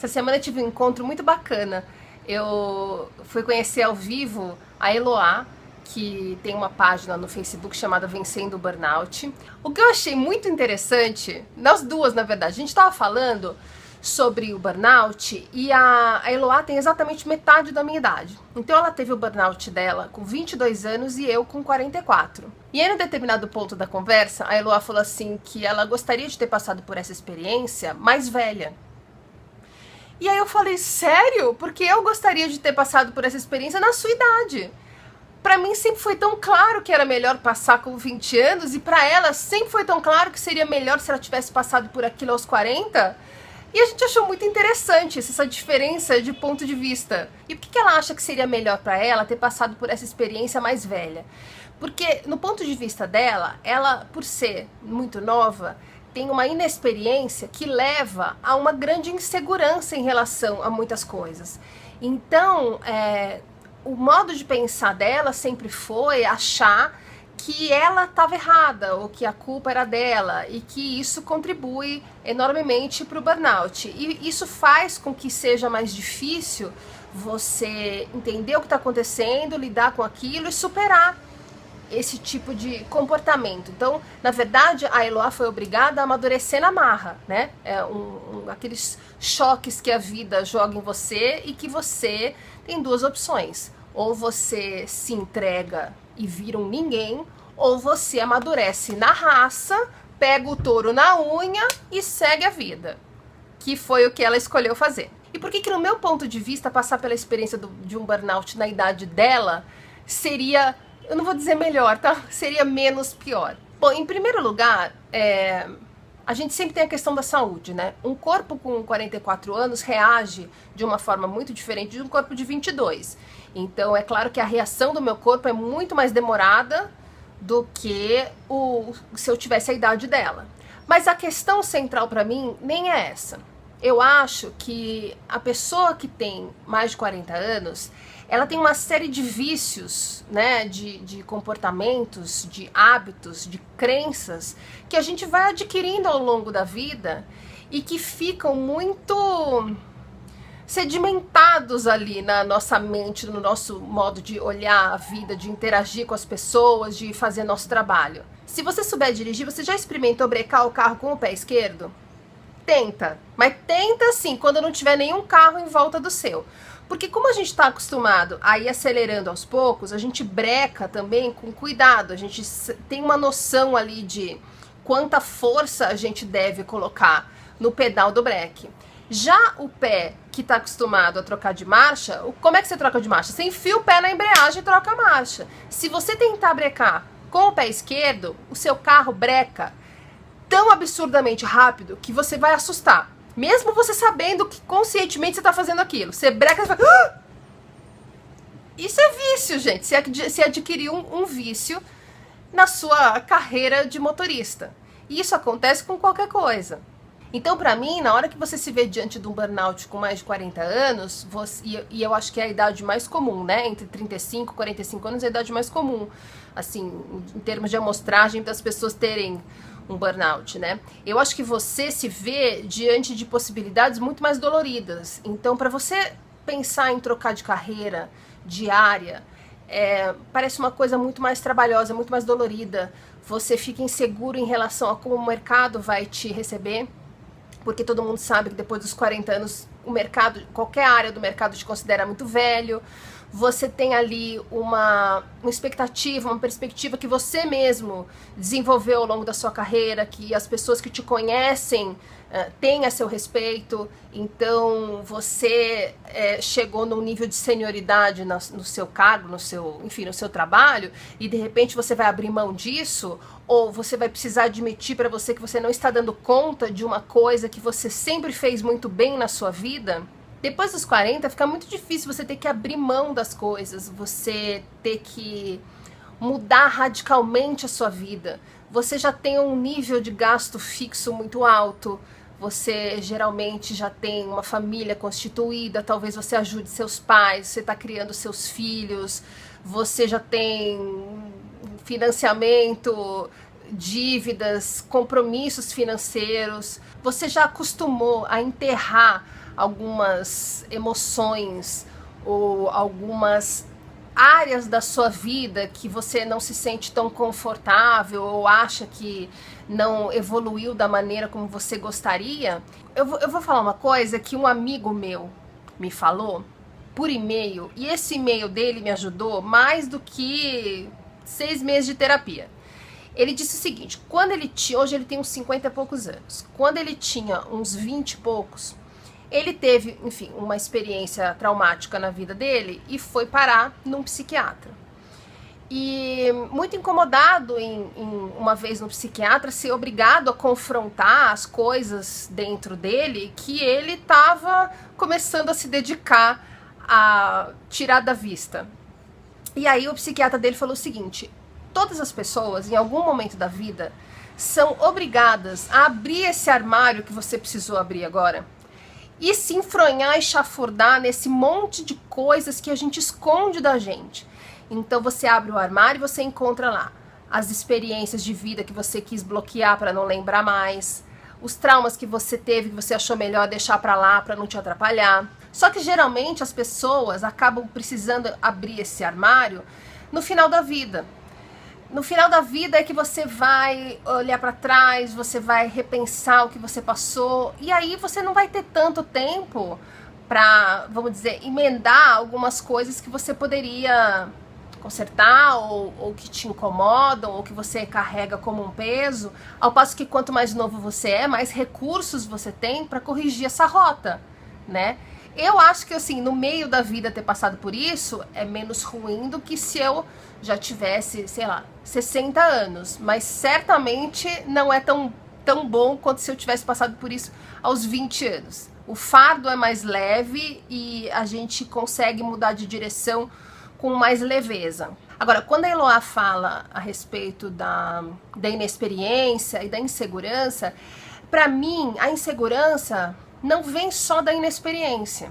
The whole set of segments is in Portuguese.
Essa semana eu tive um encontro muito bacana. Eu fui conhecer ao vivo a Eloá, que tem uma página no Facebook chamada Vencendo o Burnout. O que eu achei muito interessante, nós duas, na verdade, a gente estava falando sobre o burnout e a Eloá tem exatamente metade da minha idade. Então ela teve o burnout dela com 22 anos e eu com 44. E aí, num determinado ponto da conversa, a Eloá falou assim que ela gostaria de ter passado por essa experiência mais velha. E aí eu falei, sério? Porque eu gostaria de ter passado por essa experiência na sua idade. Pra mim sempre foi tão claro que era melhor passar com 20 anos e pra ela sempre foi tão claro que seria melhor se ela tivesse passado por aquilo aos 40. E a gente achou muito interessante essa diferença de ponto de vista. E por que ela acha que seria melhor pra ela ter passado por essa experiência mais velha? Porque no ponto de vista dela, ela, por ser muito nova, tem uma inexperiência que leva a uma grande insegurança em relação a muitas coisas. Então, o modo de pensar dela sempre foi achar que ela estava errada, ou que a culpa era dela, e que isso contribui enormemente para o burnout. E isso faz com que seja mais difícil você entender o que está acontecendo, lidar com aquilo e superar esse tipo de comportamento. Então, na verdade, a Eloá foi obrigada a amadurecer na marra, né? Aqueles choques que a vida joga em você e que você tem duas opções. Ou você se entrega e vira um ninguém, ou você amadurece na raça, pega o touro na unha e segue a vida. Que foi o que ela escolheu fazer. E por que no meu ponto de vista, passar pela experiência de um burnout na idade dela seria... eu não vou dizer melhor, tá? Seria menos pior. Bom, em primeiro lugar, a gente sempre tem a questão da saúde, né? Um corpo com 44 anos reage de uma forma muito diferente de um corpo de 22. Então, é claro que a reação do meu corpo é muito mais demorada do que se eu tivesse a idade dela. Mas a questão central para mim nem é essa. Eu acho que a pessoa que tem mais de 40 anos, ela tem uma série de vícios, né, de comportamentos, de hábitos, de crenças que a gente vai adquirindo ao longo da vida e que ficam muito sedimentados ali na nossa mente, no nosso modo de olhar a vida, de interagir com as pessoas, de fazer nosso trabalho. Se você souber dirigir, você já experimentou brecar o carro com o pé esquerdo? Tenta, mas tenta assim, quando não tiver nenhum carro em volta do seu. Porque como a gente está acostumado a ir acelerando aos poucos, a gente breca também com cuidado, a gente tem uma noção ali de quanta força a gente deve colocar no pedal do breque. Já o pé que está acostumado a trocar de marcha, como é que você troca de marcha? Você enfia o pé na embreagem e troca a marcha. Se você tentar brecar com o pé esquerdo, o seu carro breca tão absurdamente rápido que você vai assustar. Mesmo você sabendo que conscientemente você está fazendo aquilo. Você breca e fala... Ah! Isso é vício, gente. Você adquiriu um vício na sua carreira de motorista. E isso acontece com qualquer coisa. Então, pra mim, na hora que você se vê diante de um burnout com mais de 40 anos, e eu acho que é a idade mais comum, né? Entre 35 e 45 anos é a idade mais comum, assim, em termos de amostragem das pessoas terem um burnout, né? Eu acho que você se vê diante de possibilidades muito mais doloridas. Então, para você pensar em trocar de carreira, de área, parece uma coisa muito mais trabalhosa, muito mais dolorida. Você fica inseguro em relação a como o mercado vai te receber, porque todo mundo sabe que depois dos 40 anos o mercado, qualquer área do mercado te considera muito velho. Você tem ali uma expectativa, uma perspectiva que você mesmo desenvolveu ao longo da sua carreira, que as pessoas que te conhecem têm a seu respeito. Então você chegou num nível de senioridade no seu cargo, no seu trabalho, e de repente você vai abrir mão disso, ou você vai precisar admitir para você que você não está dando conta de uma coisa que você sempre fez muito bem na sua vida. Depois dos 40 fica muito difícil você ter que abrir mão das coisas, você ter que mudar radicalmente a sua vida. Você já tem um nível de gasto fixo muito alto, você geralmente já tem uma família constituída, talvez você ajude seus pais, você está criando seus filhos, você já tem financiamento dívidas, compromissos financeiros, você já acostumou a enterrar algumas emoções ou algumas áreas da sua vida que você não se sente tão confortável ou acha que não evoluiu da maneira como você gostaria? Eu vou falar uma coisa que um amigo meu me falou por e-mail, e esse e-mail dele me ajudou mais do que 6 meses de terapia. Ele disse o seguinte: quando ele tinha, hoje ele tem uns 50 e poucos anos, quando ele tinha uns 20 e poucos, ele teve, enfim, uma experiência traumática na vida dele e foi parar num psiquiatra. E muito incomodado em uma vez no psiquiatra ser obrigado a confrontar as coisas dentro dele que ele estava começando a se dedicar a tirar da vista. E aí o psiquiatra dele falou o seguinte: todas as pessoas, em algum momento da vida, são obrigadas a abrir esse armário que você precisou abrir agora e se enfronhar e chafurdar nesse monte de coisas que a gente esconde da gente. Então você abre o armário e você encontra lá as experiências de vida que você quis bloquear para não lembrar mais, os traumas que você teve que você achou melhor deixar para lá para não te atrapalhar. Só que geralmente as pessoas acabam precisando abrir esse armário no final da vida. No final da vida é que você vai olhar para trás, você vai repensar o que você passou, e aí você não vai ter tanto tempo para, vamos dizer, emendar algumas coisas que você poderia consertar ou que te incomodam ou que você carrega como um peso, ao passo que quanto mais novo você é, mais recursos você tem para corrigir essa rota, né? Eu acho que, assim, no meio da vida ter passado por isso é menos ruim do que se eu já tivesse, sei lá, 60 anos. Mas certamente não é tão bom quanto se eu tivesse passado por isso aos 20 anos. O fardo é mais leve e a gente consegue mudar de direção com mais leveza. Agora, quando a Eloá fala a respeito da inexperiência e da insegurança, para mim, a insegurança não vem só da inexperiência.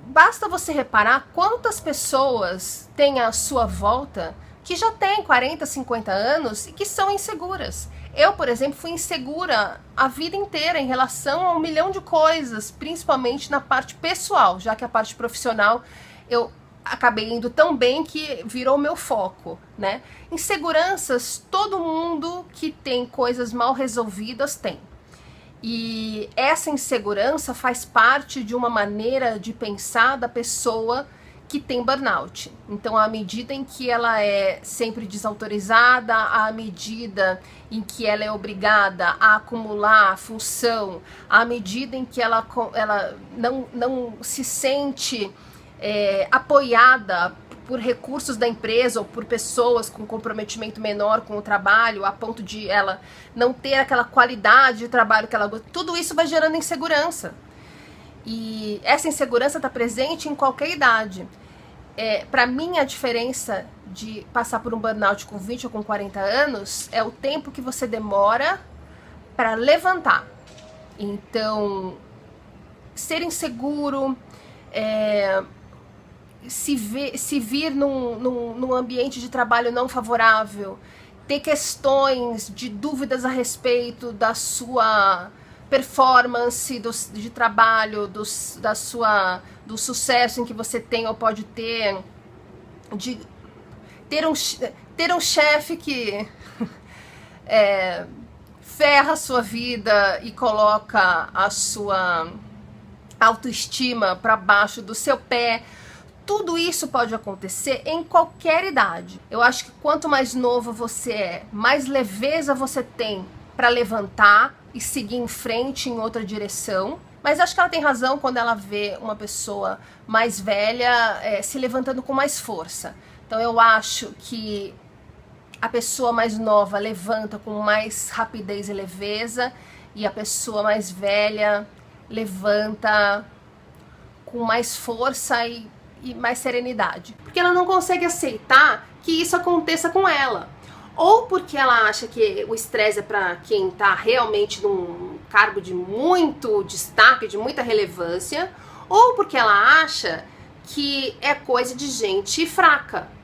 Basta você reparar quantas pessoas tem à sua volta que já têm 40, 50 anos e que são inseguras. Eu, por exemplo, fui insegura a vida inteira em relação a 1 milhão de coisas, principalmente na parte pessoal, já que a parte profissional eu acabei indo tão bem que virou meu foco, né? Inseguranças, todo mundo que tem coisas mal resolvidas tem. E essa insegurança faz parte de uma maneira de pensar da pessoa que tem burnout. Então, à medida em que ela é sempre desautorizada, à medida em que ela é obrigada a acumular função, à medida em que ela não se sente apoiada por recursos da empresa ou por pessoas com comprometimento menor com o trabalho, a ponto de ela não ter aquela qualidade de trabalho que ela gosta, tudo isso vai gerando insegurança. E essa insegurança está presente em qualquer idade. Para mim, a diferença de passar por um burnout com 20 ou com 40 anos é o tempo que você demora para levantar. Então, ser inseguro, se vir num ambiente de trabalho não favorável, ter questões de dúvidas a respeito da sua performance de trabalho, do sucesso em que você tem ou pode ter, de ter um chefe que ferra a sua vida e coloca a sua autoestima para baixo do seu pé. Tudo isso pode acontecer em qualquer idade. Eu acho que quanto mais novo você é, mais leveza você tem para levantar e seguir em frente em outra direção. Mas acho que ela tem razão quando ela vê uma pessoa mais velha se levantando com mais força. Então eu acho que a pessoa mais nova levanta com mais rapidez e leveza, e a pessoa mais velha levanta com mais força e mais serenidade. Porque ela não consegue aceitar que isso aconteça com ela. Ou porque ela acha que o estresse é para quem está realmente num cargo de muito destaque, de muita relevância, ou porque ela acha que é coisa de gente fraca.